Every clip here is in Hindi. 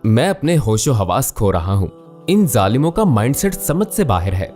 मैं अपने होशो हवास खो रहा हूँ। इन जालिमों का माइंडसेट समझ से बाहर है।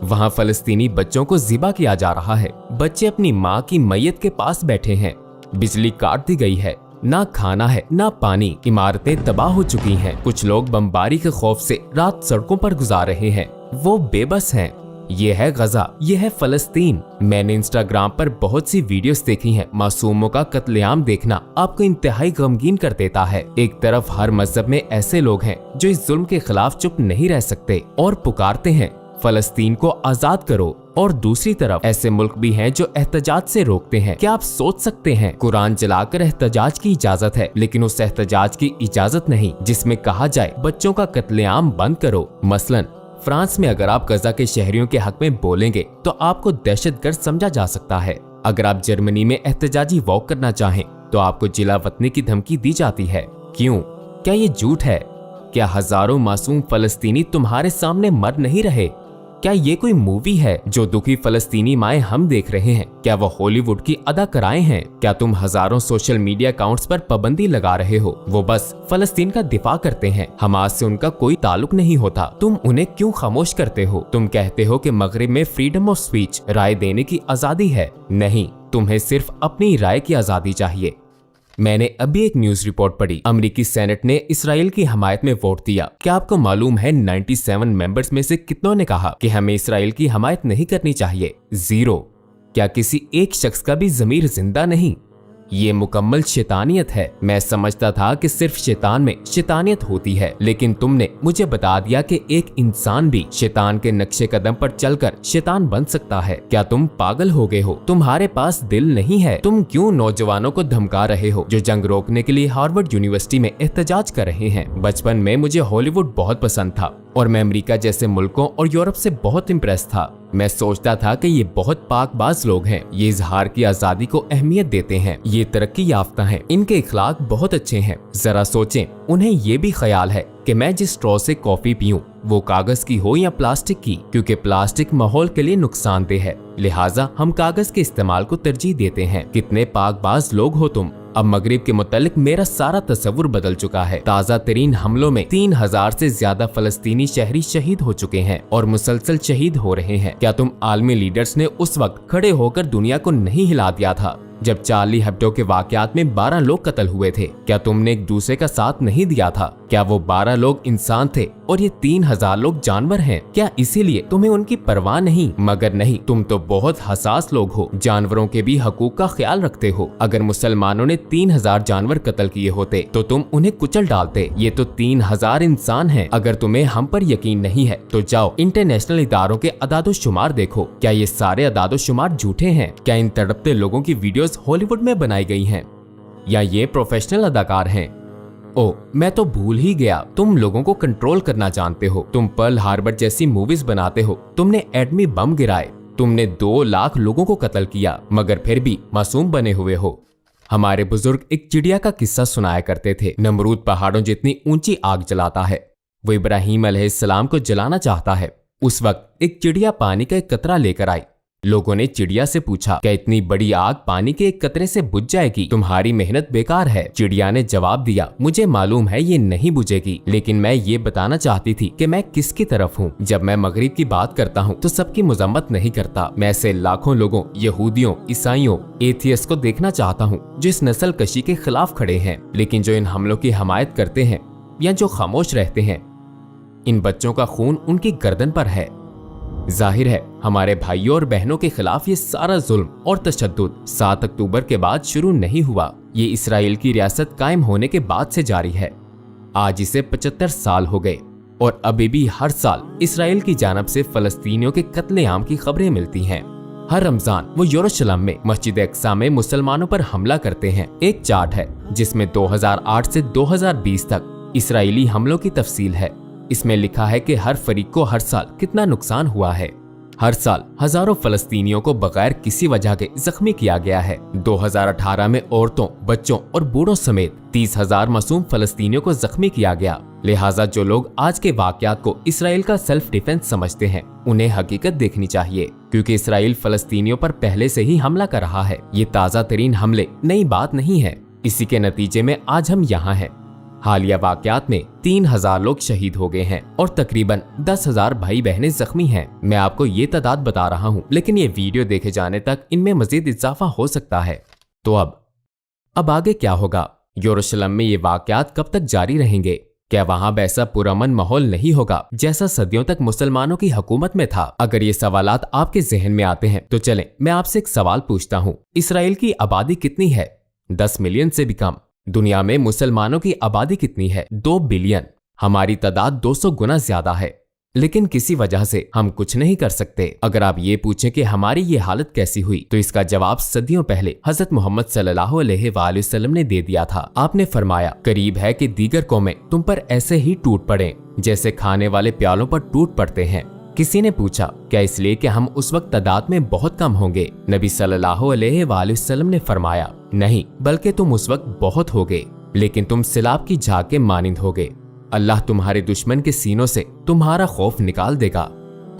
वहाँ फलस्तीनी बच्चों को ज़िबा किया जा रहा है। बच्चे अपनी माँ की मैयत के पास बैठे हैं। बिजली काट दी गई है, ना खाना है ना पानी। इमारतें तबाह हो चुकी हैं। कुछ लोग बमबारी के खौफ से रात सड़कों पर गुजार रहे हैं। वो बेबस हैं। ये है गजा, ये है फलस्तीन। मैंने इंस्टाग्राम पर बहुत सी वीडियोस देखी हैं। मासूमों का कत्लेआम देखना आपको इंतहाई गमगीन कर देता है। एक तरफ हर मजहब में ऐसे लोग हैं जो इस जुल्म के खिलाफ चुप नहीं रह सकते और पुकारते हैं फलस्तीन को आजाद करो, और दूसरी तरफ ऐसे मुल्क भी हैं जो एहतजाज से रोकते हैं। क्या आप सोच सकते हैं, कुरान जलाकर एहतजाज की इजाजत है, लेकिन उस एहतजाज की इजाजत नहीं जिसमें कहा जाए बच्चों का कत्लेआम बंद करो। मसलन फ्रांस में अगर आप गजा के शहरियों के हक में बोलेंगे तो आपको दहशतगर्द समझा जा सकता है। अगर आप जर्मनी में एहतजाजी वॉक करना चाहें तो आपको जिला वतनी की धमकी दी जाती है। क्यों? क्या ये झूठ है? क्या हजारों मासूम फलस्तीनी तुम्हारे सामने मर नहीं रहे? क्या ये कोई मूवी है जो दुखी फलस्तीनी माएं हम देख रहे हैं? क्या वो हॉलीवुड की अदाकाराएं हैं? क्या तुम हजारों सोशल मीडिया अकाउंट्स पर पाबंदी लगा रहे हो? वो बस फलस्तीन का दिफा करते हैं। हमास से उनका कोई ताल्लुक नहीं होता। तुम उन्हें क्यों खामोश करते हो? तुम कहते हो कि मगरिब में फ्रीडम ऑफ स्पीच, राय देने की आजादी है। नहीं, तुम्हें सिर्फ अपनी राय की आजादी चाहिए। मैंने अभी एक न्यूज रिपोर्ट पढ़ी। अमेरिकी सेनेट ने इसराइल की हमायत में वोट दिया। क्या आपको मालूम है 97 मेंबर्स में से कितनों ने कहा कि हमें इसराइल की हमायत नहीं करनी चाहिए? 0। क्या किसी एक शख्स का भी ज़मीर जिंदा नहीं? ये मुकम्मल शैतानियत है। मैं समझता था कि सिर्फ शैतान में शैतानियत होती है, लेकिन तुमने मुझे बता दिया कि एक इंसान भी शैतान के नक्शे कदम पर चलकर शैतान बन सकता है। क्या तुम पागल हो गए हो? तुम्हारे पास दिल नहीं है? तुम क्यों नौजवानों को धमका रहे हो जो जंग रोकने के लिए हार्वर्ड यूनिवर्सिटी में एहतजाज कर रहे हैं? बचपन में मुझे हॉलीवुड बहुत पसंद था और मैं अमेरिका जैसे मुल्कों और यूरोप से बहुत इम्प्रेस था। मैं सोचता था कि ये बहुत पाकबाज लोग हैं। ये इजहार की आजादी को अहमियत देते हैं। ये तरक्की याफ्ता हैं। इनके इखलाक बहुत अच्छे हैं। जरा सोचें, उन्हें ये भी ख्याल है कि मैं जिस स्ट्रॉ से कॉफी पीऊं वो कागज की हो या प्लास्टिक की, क्योंकि प्लास्टिक माहौल के लिए नुकसानदेह है। लिहाजा हम कागज के इस्तेमाल को तरजीह देते हैं। कितने पाकबाज लोग हो तुम। अब मगरिब के मुतालिक मेरा सारा तस्वुर बदल चुका है। ताज़ा तरीन हमलों में 3000 से ज्यादा फलस्तीनी शहरी शहीद हो चुके हैं और मुसलसल शहीद हो रहे हैं। क्या तुम आलमी लीडर्स ने उस वक्त खड़े होकर दुनिया को नहीं हिला दिया था जब चार्ली हेब्डो के वाकयात में 12 लोग कत्ल हुए थे? क्या तुमने एक दूसरे का साथ नहीं दिया था? क्या वो 12 लोग इंसान थे और ये 3000 लोग जानवर हैं? क्या इसीलिए तुम्हें उनकी परवाह नहीं? मगर नहीं, तुम तो बहुत हसास लोग हो। जानवरों के भी हकूक का ख्याल रखते हो। अगर मुसलमानों ने 3000 जानवर कत्ल किए होते तो तुम उन्हें कुचल डालते। ये तो 3000 इंसान हैं। अगर तुम्हें हम पर यकीन नहीं है तो जाओ इंटरनेशनल इदारों के अदादो-शुमार देखो। क्या ये सारे अदादो-शुमार झूठे हैं? क्या इन तड़पते लोगों की वीडियोस हॉलीवुड में बनाई गई हैं या ये प्रोफेशनल अदाकार हैं? ओ, मैं तो भूल ही गया, तुम लोगों को कंट्रोल करना जानते हो। तुम पर्ल हार्बर जैसी मूवीज बनाते हो। तुमने एटमी बम गिराए। तुमने 2 लाख लोगों को कत्ल किया, मगर फिर भी मासूम बने हुए हो। हमारे बुजुर्ग एक चिड़िया का किस्सा सुनाया करते थे। नमरूद पहाड़ों जितनी ऊंची आग जलाता है। वो इब्राहिम अलैहिस्सलाम को जलाना चाहता है। उस वक्त एक चिड़िया पानी का एक कतरा लेकर आई। लोगों ने चिड़िया से पूछा, क्या इतनी बड़ी आग पानी के एक कतरे से बुझ जाएगी? तुम्हारी मेहनत बेकार है। चिड़िया ने जवाब दिया, मुझे मालूम है ये नहीं बुझेगी, लेकिन मैं ये बताना चाहती थी कि मैं किसकी तरफ हूँ। जब मैं मगरिब की बात करता हूँ तो सबकी मजम्मत नहीं करता। मैं ऐसे लाखों लोगों, यहूदियों, ईसाइयों, एथियस्ट को देखना चाहता हूँ जो इस नस्ल कशी के खिलाफ खड़े हैं, लेकिन जो इन हमलों की हमायत करते हैं या जो खामोश रहते हैं। इन बच्चों का खून उनकी गर्दन पर है। जाहिर है हमारे भाइयों और बहनों के खिलाफ ये सारा जुल्म और तशद्दुद 7 अक्टूबर के बाद शुरू नहीं हुआ। ये इसराइल की रियासत कायम होने के बाद से जारी है। आज इसे 75 साल हो गए और अभी भी हर साल इसराइल की जानब से फलस्तीनियों के कत्लेआम की खबरें मिलती हैं। हर रमजान वो यरूशलेम में मस्जिद अक्सा में मुसलमानों पर हमला करते हैं। एक चार्ट है जिसमें 2008 से 2020 तक इसराइली हमलों की तफसील है। इसमें लिखा है कि हर फरीक को हर साल कितना नुकसान हुआ है। हर साल हजारों फलस्तीनियों को बगैर किसी वजह के जख्मी किया गया है। 2018 में औरतों, बच्चों और बूढ़ों समेत 30,000 मासूम फलस्तीनियों को जख्मी किया गया। लिहाजा जो लोग आज के वाकयात को इसराइल का सेल्फ डिफेंस समझते हैं उन्हें हकीकत देखनी चाहिए, क्योंकि इसराइल फलस्तीनियों पर पहले से ही हमला कर रहा है। ये ताज़ा तरीन हमले नई बात नहीं है। इसी के नतीजे में आज हम यहाँ हैं। हालिया वाकयात में 3000 लोग शहीद हो गए हैं और तकरीबन 10,000 भाई बहनें जख्मी हैं। मैं आपको ये तादाद बता रहा हूँ, लेकिन ये वीडियो देखे जाने तक इनमें मजीद इजाफा हो सकता है। तो अब आगे क्या होगा? यरूशलेम में ये वाकयात कब तक जारी रहेंगे? क्या वहाँ वैसा पुरअमन माहौल नहीं होगा जैसा सदियों तक मुसलमानों की हुकूमत में था? अगर ये सवालात आपके जहन में आते हैं तो चलें मैं आपसे एक सवाल पूछता हूँ। इसराइल की आबादी कितनी है? 10 मिलियन से भी कम। दुनिया में मुसलमानों की आबादी कितनी है? 2 बिलियन। हमारी तादाद 200 गुना ज्यादा है, लेकिन किसी वजह से हम कुछ नहीं कर सकते। अगर आप ये पूछें कि हमारी ये हालत कैसी हुई, तो इसका जवाब सदियों पहले हजरत मोहम्मद सल्लल्लाहु अलैहि वसल्लम ने दे दिया था। आपने फरमाया, करीब है कि दीगर कौमें तुम पर ऐसे ही टूट पड़े जैसे खाने वाले प्यालों पर टूट पड़ते हैं। किसी ने पूछा, क्या इसलिए कि हम उस वक्त तादाद में बहुत कम होंगे? नबी सल्लल्लाहु अलैहि वसल्लम ने फरमाया, नहीं, बल्कि तुम उस वक्त बहुत होगे, लेकिन तुम सिलाब की झाग के मानिंद होगे। अल्लाह तुम्हारे दुश्मन के सीनों से तुम्हारा खौफ निकाल देगा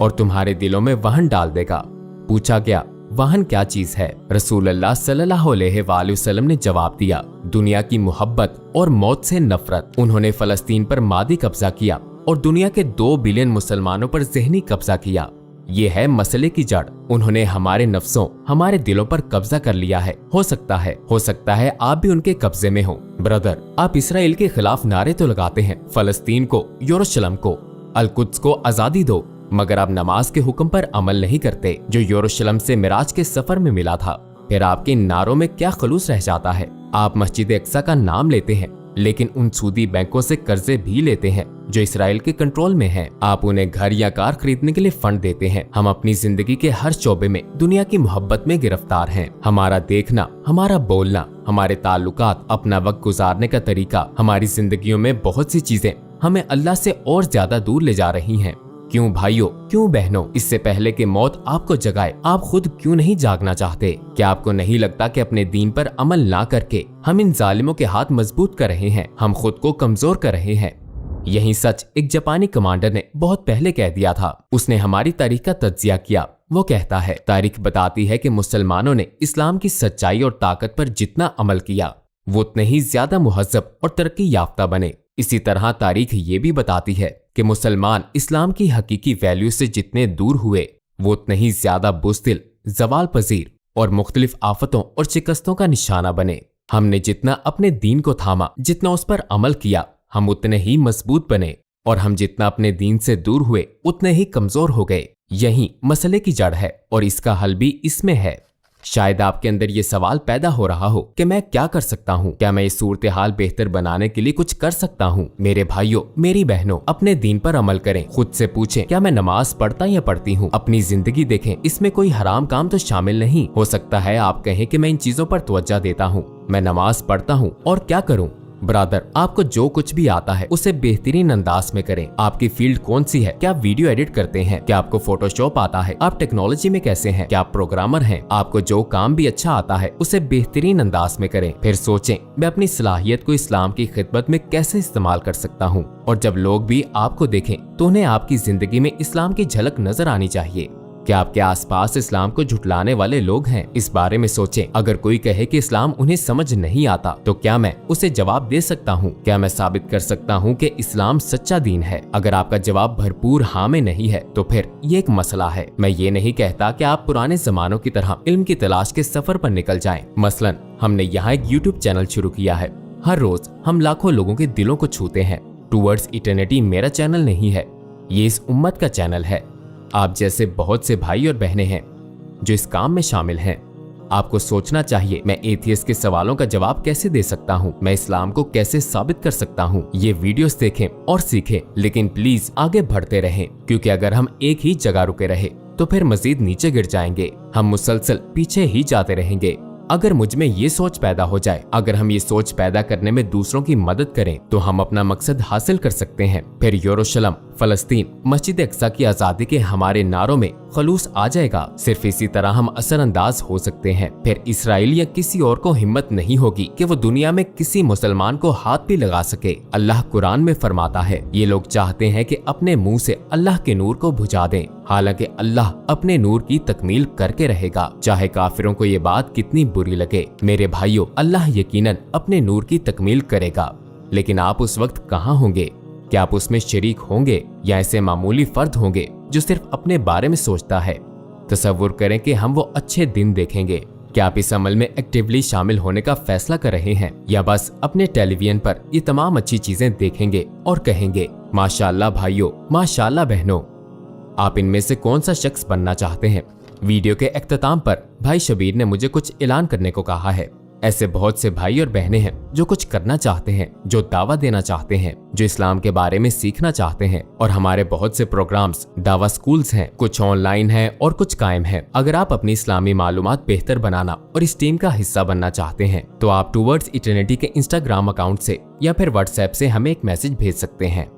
और तुम्हारे दिलों में वहन डाल देगा। पूछा गया, वहन क्या चीज है? रसूल अल्लाह सल्लल्लाहु अलैहि वसल्लम ने जवाब दिया, दुनिया की मोहब्बत और मौत से नफरत। उन्होंने फलस्तीन पर मादी कब्जा किया और दुनिया के 2 बिलियन मुसलमानों पर ज़हनी कब्जा किया। ये है मसले की जड़। उन्होंने हमारे नफ्सों, हमारे दिलों पर कब्जा कर लिया है। हो सकता है आप भी उनके कब्जे में हो। ब्रदर, आप इसराइल के खिलाफ नारे तो लगाते हैं, फलस्तीन को, यरूशलेम को, अल-कुद्स को आजादी दो, मगर आप नमाज के हुक्म पर अमल नहीं करते जो यरूशलेम से मिराज के सफर में मिला था। फिर आपके नारों में क्या खलूस रह जाता है? आप मस्जिद अक्सा का नाम लेते हैं, लेकिन उन सूदी बैंकों से कर्जे भी लेते हैं जो इसराइल के कंट्रोल में हैं। आप उन्हें घर या कार खरीदने के लिए फंड देते हैं। हम अपनी जिंदगी के हर शोबे में दुनिया की मोहब्बत में गिरफ्तार हैं। हमारा देखना, हमारा बोलना, हमारे ताल्लुकात, अपना वक्त गुजारने का तरीका, हमारी जिंदगियों में बहुत सी चीजें हमें अल्लाह से और ज्यादा दूर ले जा रही हैं। क्यों भाइयों, क्यों बहनों, इससे पहले कि मौत आपको जगाए आप खुद क्यों नहीं जागना चाहते? क्या आपको नहीं लगता कि अपने दीन पर अमल ना करके हम इन जालिमों के हाथ मजबूत कर रहे हैं, हम खुद को कमजोर कर रहे हैं? यही सच एक जापानी कमांडर ने बहुत पहले कह दिया था। उसने हमारी तारीख का तज्जिया किया। वो कहता है, तारीख बताती है कि मुसलमानों ने इस्लाम की सच्चाई और ताकत पर जितना अमल किया वो उतने ही ज्यादा मुहज्जब और तरक्की याफ्ता बने। इसी तरह तारीख ये भी बताती है कि मुसलमान इस्लाम की हकीकी वैल्यू से जितने दूर हुए वो उतने ही ज्यादा बुज़दिल, जवाल पजीर और मुख्तलिफ आफतों और शिकस्तों का निशाना बने। हमने जितना अपने दीन को थामा, जितना उस पर अमल किया, हम उतने ही मजबूत बने, और हम जितना अपने दीन से दूर हुए उतने ही कमजोर हो गए। यही मसले की जड़ है और इसका हल भी इसमें है। शायद आपके अंदर ये सवाल पैदा हो रहा हो कि मैं क्या कर सकता हूँ? क्या मैं इस सूरत हाल बेहतर बनाने के लिए कुछ कर सकता हूँ? मेरे भाइयों, मेरी बहनों, अपने दीन पर अमल करें। खुद से पूछें, क्या मैं नमाज पढ़ता या पढ़ती हूँ? अपनी जिंदगी देखें, इसमें कोई हराम काम तो शामिल नहीं। हो सकता है आप कहें कि मैं इन चीजों पर तवज्जो देता हूँ, मैं नमाज पढ़ता हूँ और क्या करूँ? ब्रदर, आपको जो कुछ भी आता है उसे बेहतरीन अंदाज में करें। आपकी फील्ड कौन सी है? क्या आप वीडियो एडिट करते हैं? क्या आपको फोटोशॉप आता है? आप टेक्नोलॉजी में कैसे हैं? क्या आप प्रोग्रामर हैं? आपको जो काम भी अच्छा आता है उसे बेहतरीन अंदाज में करें। फिर सोचें, मैं अपनी सलाहियत को इस्लाम की खिदमत में कैसे इस्तेमाल कर सकता हूँ? और जब लोग भी आपको देखें तो उन्हें आपकी जिंदगी में इस्लाम की झलक नजर आनी चाहिए। क्या आपके आसपास इस्लाम को झुटलाने वाले लोग हैं? इस बारे में सोचें। अगर कोई कहे कि इस्लाम उन्हें समझ नहीं आता, तो क्या मैं उसे जवाब दे सकता हूँ? क्या मैं साबित कर सकता हूँ कि इस्लाम सच्चा दीन है? अगर आपका जवाब भरपूर हाँ में नहीं है तो फिर ये एक मसला है। मैं ये नहीं कहता कि आप पुराने जमानों की तरह इल्म की तलाश के सफर पर निकल जाएं। मसलन हमने यहाँ एक YouTube चैनल शुरू किया है। हर रोज हम लाखों लोगों के दिलों को छूते हैं। टूवर्ड्स इटर्निटी मेरा चैनल नहीं है, ये इस उम्मत का चैनल है। आप जैसे बहुत से भाई और बहनें हैं जो इस काम में शामिल हैं। आपको सोचना चाहिए, मैं एथियस्ट के सवालों का जवाब कैसे दे सकता हूँ? मैं इस्लाम को कैसे साबित कर सकता हूँ? ये वीडियोस देखें और सीखें, लेकिन प्लीज आगे बढ़ते रहें, क्योंकि अगर हम एक ही जगह रुके रहे तो फिर मजीद नीचे गिर जाएंगे। हम मुसलसल पीछे ही जाते रहेंगे। अगर मुझ में ये सोच पैदा हो जाए, अगर हम ये सोच पैदा करने में दूसरों की मदद करें, तो हम अपना मकसद हासिल कर सकते हैं। फिर यरूशलेम, फलस्तीन, मस्जिद अक्सा की आजादी के हमारे नारों में खलूस आ जाएगा। सिर्फ इसी तरह हम असरअंदाज हो सकते हैं। फिर इसराइल या किसी और को हिम्मत नहीं होगी कि वो दुनिया में किसी मुसलमान को हाथ भी लगा सके। अल्लाह कुरान में फरमाता है, ये लोग चाहते हैं कि अपने मुंह से अल्लाह के नूर को बुझा दें, हालांकि अल्लाह अपने नूर की तकमील करके रहेगा, चाहे काफिरों को ये बात कितनी बुरी लगे। मेरे भाइयों, अल्लाह यकीनन अपने नूर की तकमील करेगा। लेकिन आप उस वक्त कहाँ होंगे? क्या आप उसमें शरीक होंगे या ऐसे मामूली फर्द होंगे जो सिर्फ अपने बारे में सोचता है? तसव्वुर करें कि हम वो अच्छे दिन देखेंगे। क्या आप इस अमल में एक्टिवली शामिल होने का फैसला कर रहे हैं या बस अपने टेलीविजन पर ये तमाम अच्छी चीजें देखेंगे और कहेंगे माशाअल्लाह भाइयों, माशाअल्लाह बहनों? आप इनमें से कौन सा शख्स बनना चाहते हैं? वीडियो के इख्तिताम पर भाई शबीर ने मुझे कुछ ऐलान करने को कहा है। ऐसे बहुत से भाई और बहनें हैं जो कुछ करना चाहते हैं, जो दावा देना चाहते हैं, जो इस्लाम के बारे में सीखना चाहते हैं। और हमारे बहुत से प्रोग्राम्स, दावा स्कूल्स हैं, कुछ ऑनलाइन हैं और कुछ कायम हैं। अगर आप अपनी इस्लामी मालूमात बेहतर बनाना और इस टीम का हिस्सा बनना चाहते हैं तो आप टूवर्ड्स इटर्निटी के इंस्टाग्राम अकाउंट से या फिर व्हाट्सएप से हमें एक मैसेज भेज सकते हैं।